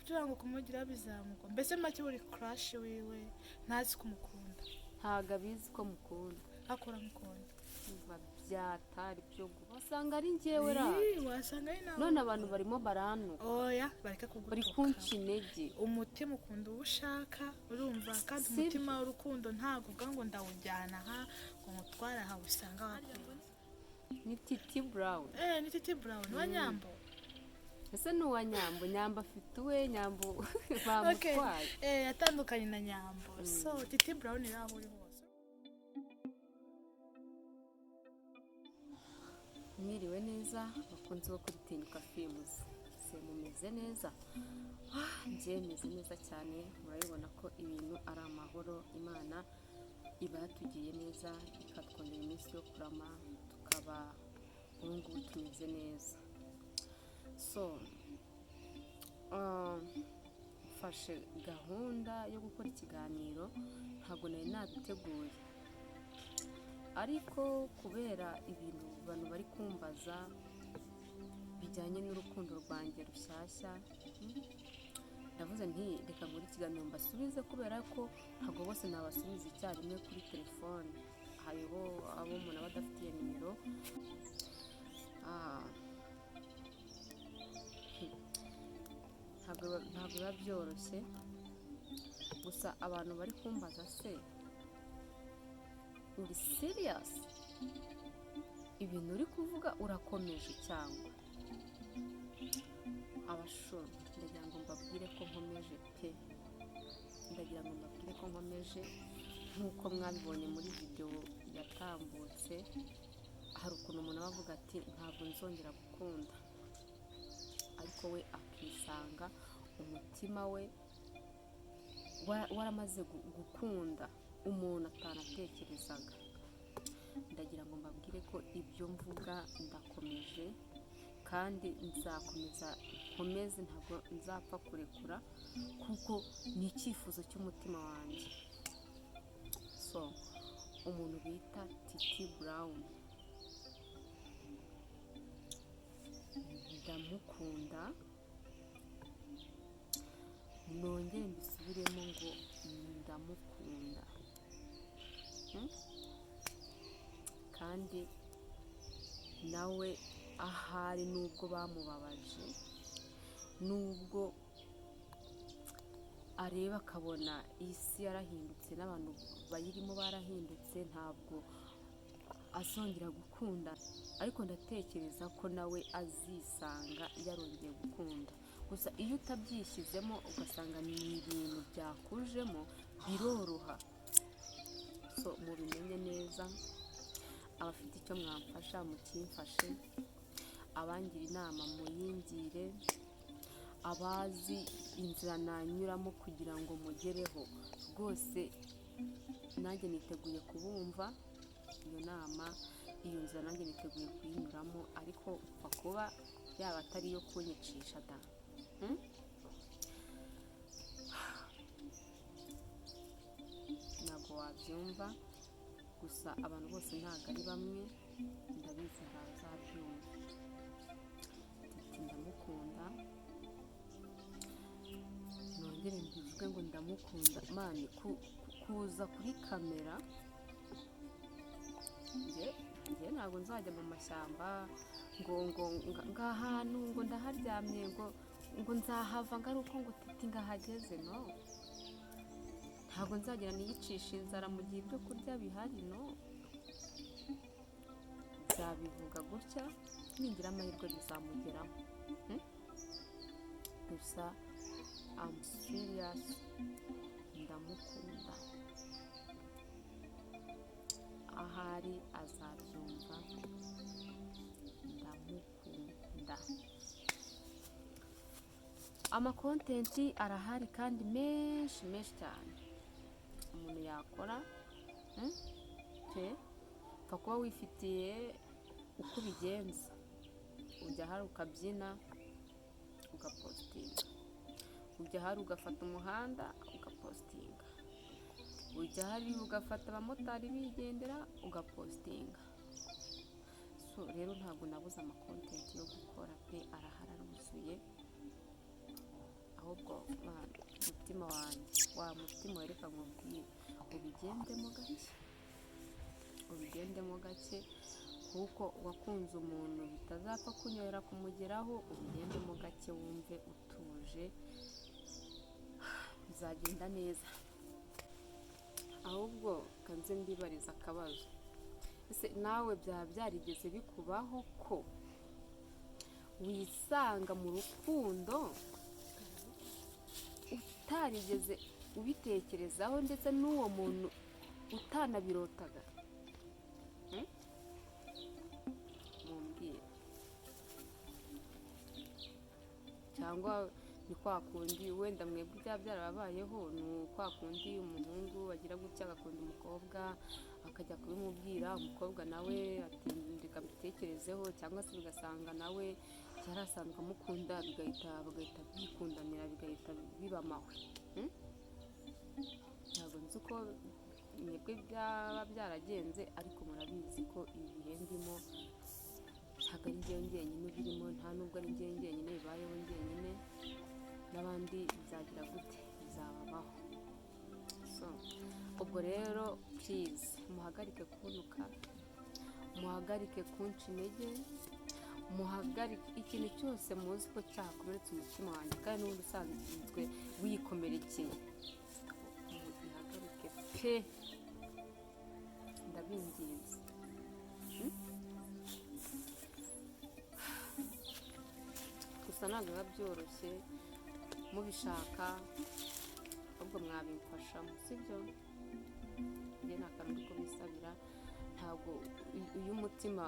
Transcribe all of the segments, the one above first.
kugira ngo kumugira bizamuka mbese make buri crush wiwe ntazi kumukunda ntago abizi ko mukunda akora mukunda biba byatari byo wasanga ari njyewe ra wasanga ari nawe none abantu barimo baranuka oya bareka kugutuka bari kunca intege umutima ukunda uwo ushaka urumva kandi umutima w'urukundo ntabwo uvuga ngo ndawujyana aha ngo mutware aha usanga wakunda ni Titi Brown ni Titi Brown wa Nyambo ese ni uwa Nyambo Nyambo afite uwe Nyambo bamutwaye yatandukanye na Nyambo so Titi Brown iri aho uri hose mwiriwe neza bakunze bo kuri Tinyuka Films se mumeze neza njye meze neza cyane murabibona ko ibintu ari amahoro Imana iba yatugiye neza ikatwongera iminsi yo kurama tukaba ubungubu tumeze neza so mfashe gahunda yo gukora ikiganiro ntabwo nari nabiteguye ariko kubera ibintu abantu bari kumbaza bijyanye n'urukundo rwanjye rushyashya ndavuze nti reka muri ikiganiro mbasubize kubera ko ntabwo bose nabasubiza icyarimwe kuri telefone hariho abo umuntu aba adafitiye nimero ntabwo biba byoroshye gusa abantu bari kumbaza se uri serious ibintu uri kuvuga urakomeje cyangwa abashuru ndagira ngo mbabwire ko nkomeje pe ndagira ngo mbabwire ko nkomeje nk'uko mwabibonye muri video yatambutse hari ukuntu umuntu aba avuga ati ntabwo nzongera gukunda ariko we akisanga umutima we waramaze gukunda umuntu atanatekerezaga ndagira ngo mbabwire ko ibyo mvuga ndakomeje kandi nzakomeza nkomeze ntabwo nzapfa kurekura kuko ni icyifuzo cy'umutima wanjye so umuntu bita Titi Brown ndamukunda nongere mbisubiremo ngo ndamukunda kandi nawe ahari nubwo bamubabaje nubwo areba akabona isi yarahindutse n'abantu bayirimo barahindutse ntabwo azongera gukunda ariko ndatekereza ko nawe azisanga yarongeye gukunda gusa iyo utabyishyizemo ugasanga ni ibintu byakujemo biroroha so mubimenye neza abafite icyo mwamfasha mukimfashe abangira inama muyingire abazi inzira nanyuramo kugira ngo mugereho rwose nanjye niteguye kubumva iyo nama iyo nzira nanjye niteguye kuyinyuramo ariko upfa kuba yaba atari iyo kunyicisha da ntabwo wabyumva gusa abantu bose ntabwo ari bamwe ndabizi ntazabyumva ndamukunda nongere mbivuge ngo ndamukunda mani kuza kuri kamera njye ntabwo nzajya mu mashyamba ngo ngahantu ngo ndaharyamye ngo nzahava ngaruko ngo Titi ngahageze no ntabwo nzagera niyicisha inzara mu gihe ibyo kurya bihari no nzabivuga gutya ningira amahirwe bizamugeraho gusa I'm serious ndamukunda ahari azabyumva ndamukunda amakontenti arahari kandi menshi cyane umuntu yakora upfa kuba wifitiye uko ubigenza ujya hari ukabyina ugapositinga ujya hari ugafata umuhanda ugapositinga ujya hari ugafata abamotari bigendera ugapositinga so rero ntabwo nabuze amakontenti yo gukora pe arahari aruzuye ahubwo mutima wanjye, wa mutima wereka nkubwire, ubigendemo gake kuko wakunze umuntu bitazapfa kunyura kumugeraho, ubigendemo gake wumve utuje, bizagenda neza. Ahubwo kanze mbibariza akabazo, ese nawe byaba byarigeze bikubaho ko wisanga mu rukundo utarigeze ubitekerezaho ndetse n'uwo muntu utanabirotaga? Mumbwire. Cyangwa ni kwa kundi wenda mwebwe byaba byarababayeho, ni kwa kundi umuhungu agira gutya agakunda umukobwa akajya kubimubwira, umukobwa nawe ati ndeka mbitekerezeho, cyangwa se bigasanga nawe yarasanzwe amukunda bagahita bikundanira, bigahita biba amahwe. Ntabwo nzi uko mwebwe byaba byaragenze, ariko murabizi ko ibi bihe ndimo ntabwo ari njyewe njyenyine ubirimo, nta nubwo ari njyewe njyenyine bibayeho njyenyine, n'abandi bizagira gute, bizababaho. So ubwo rero please muhagarike kuntuka, muhagarike kunca intege, muhagarike ikintu cyose muzi ko cyakomeretsa umutima wanjye kandi n'ubundi usanzwe wikomerekeye, mugihagarike pe, ndabinginze. Gusa ntabwo biba byoroshye, mubishaka ahubwo mwabimfashamo, sibyo? Njye nta kantu ko bisabira, ntabwo iyo umutima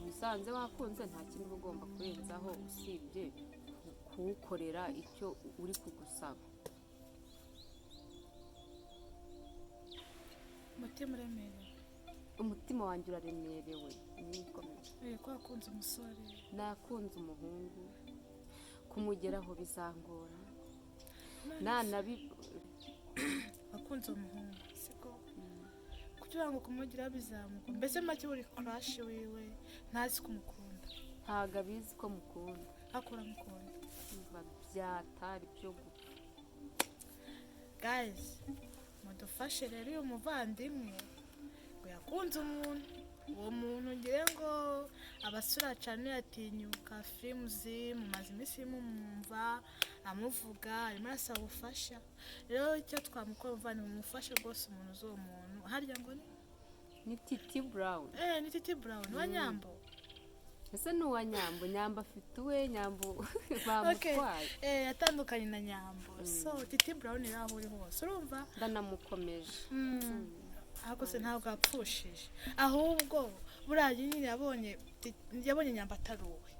wisanze wakunze nta kindi uba ugomba kurenzaho usibye kuwukorera icyo uri kugusaba. umutima uremerewe, umutima wanjye uraremerewe, nikomeye. ko wakunze umusore, nakunze umuhungu, kumugeraho bizangora, wakunze umuhungu siko kugira ngo kumugeraho bizamugora, mbese make uri crush wiwe ntazi kumukunda, ntago abizi ko mukunda, akora mukunda, byatari byo gupfa. guys mudufashe rero uyu muvandimwe ngo yakunze umuntu, uwo muntu ngire ngo abasura cyane yatinyuka films, mumaze iminsi mumumva amuvuga, arimo arasaba ubufasha. Rero icyo twamukora umuvandimwe, mumufashe rwose umuntu uwo muntu, harya ngo ni Titi Brown. Ni Titi Brown wa Nyambo. Ese ni uwa Nyambo? Nyambo afite uwe, Nyambo bamutwaye. Yatandukanye na Nyambo. So Titi Brown rero aho uri hose urumva ndanamukomeje. Ahubwo se ntabwo yapfushije, ahubwo buriya nyine yabonye Nyambo atari uwe,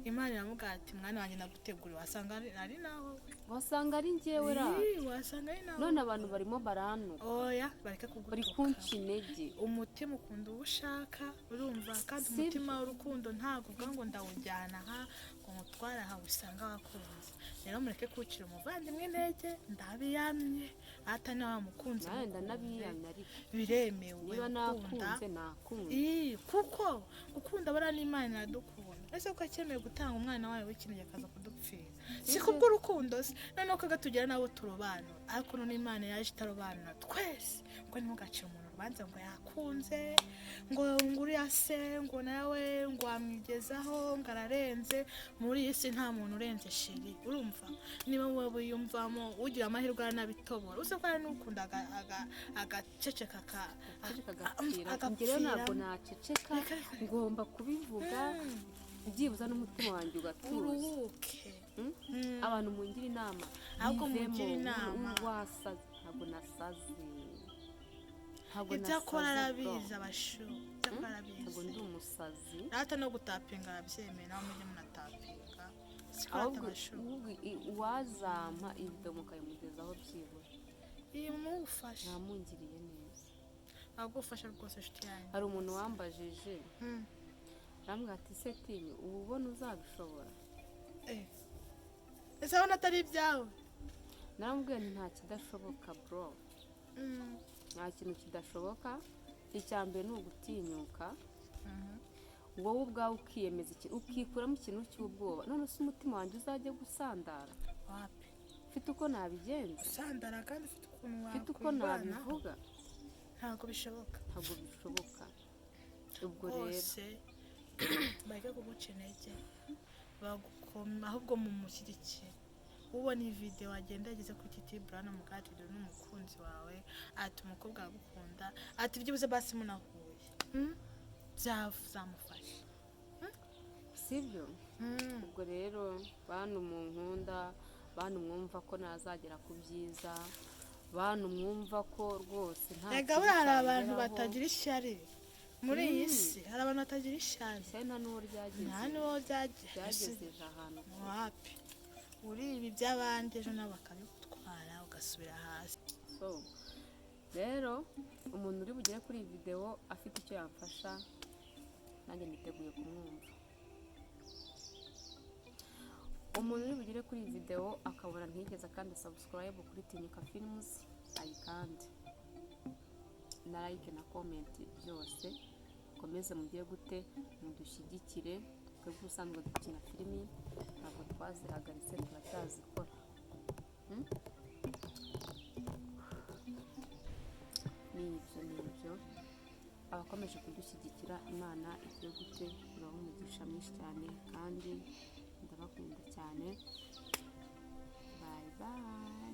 Imana iramubwira ati mwana wanjye naguteguriye, wasanga ari nawe, wasanga ari njyewe ra, wasanga ari nawe. none abantu barimo baranuka, oya bareke kugutuka, bari kunca intege. umutima ukunda uwo ushaka urumva, kandi umutima w'urukundo ntabwo uvuga ngo ndawujyana aha ngo mutware aha usanga wakunze. Rero mureke kucira umuvandimwe intege, ndabiyamye atari nawe wamukunze, nawe ndanabiyamye, ariko biremewe niba nakunze nakunze, kuko gukunda bara n'Imana iradukunda. Ese ko akeneye gutanga umwana wawe w'ikinege akaza kudupfira, si kubw'urukundo se, noneho kagatugira nabo turobanura, ariko none Imana yaje itarobanura twese, ngo ntimugacire umuntu urubanza ngo yakunze, ngo uriya se ngo nawe ngo wamwigezaho ngo ararenze. Muri iyi si nta muntu urenze shiri, urumva? Niba wowe wiyumvamo ugira amahirwe aranabitobora, uzi ko ari n'ukunda agaceceka agapfira. Njyewe ntabwo naceceka, ngomba kubivuga byibuza n'umutima wanjye ugatuza, uruhuke. Abantu mungira inama, ahubwo mungira inama, wasaze. Ntabwo nasaze, ibyo akora arabizi, abashu ntabwo ndi umusazi. rata no gutapinga arabyemeye, nawe mujye munatapinga, ahubwo uwazampa ibido mukayimugezaho byibura, iyi mumufasha, namungiriye neza, agufasha rwose nshuti yanjye. hari umuntu wambajije arambwira ati se Tinyo ubu ubona uzabishobora? ese abona atari ibyawe? naramubwiye nti nta kidashoboka bro, nta kintu kidashoboka. icya mbere ni ugutinyuka, wowe ubwawe ukiyemeza ikintu, ukikuramo ikintu cy'ubwoba. none se umutima wanjye uzajya gusandara? wapi, mfite uko nabigenza, usandara kandi ufite ukuntu mfite uko wakwirwanaho nabivuga, ntabwo bishoboka ntabwo bishoboka. ubwo rero bose bareke kuguca intege bagukoma ahubwo mumushyigikire. ubona iyi video wagenda yageze kuri Titi Brown mukatirira n'umukunzi wawe ati umukobwa agukunda ati byibuze basi munahuye byazamufasha sibyo. ubwo rero bantu mu nkunda, bantu mwumva ko nazagera ku byiza, bantu mwumva ko rwose nta rega buriya hari abantu batagira ishyari muri iyi si, hari abantu batagira ishyari nta n'uwo ryageze, nta n'uwo ryagejeje ahantu wapi uri ibi by'abandi ejo nabo bakabigutwara ugasubira hasi. so rero umuntu uri bugere kuri iyi video afite icyo yamfasha, nanjye niteguye kumwumva. umuntu uri bugere kuri iyi video akabona ntigeze kandi subscribe kuri Tinyuka Films ayikande, na like na comment byose. komeze mugiye gute mudushyigikire, twebwe usanzwe dukina filimi ntabwo twazihagaritse, turacyazikora. Nibyo abakomeje kudushyigikira, Imana igiye gute ibaha umugisha mwinshi cyane, kandi ndabakunda cyane. Bye bye.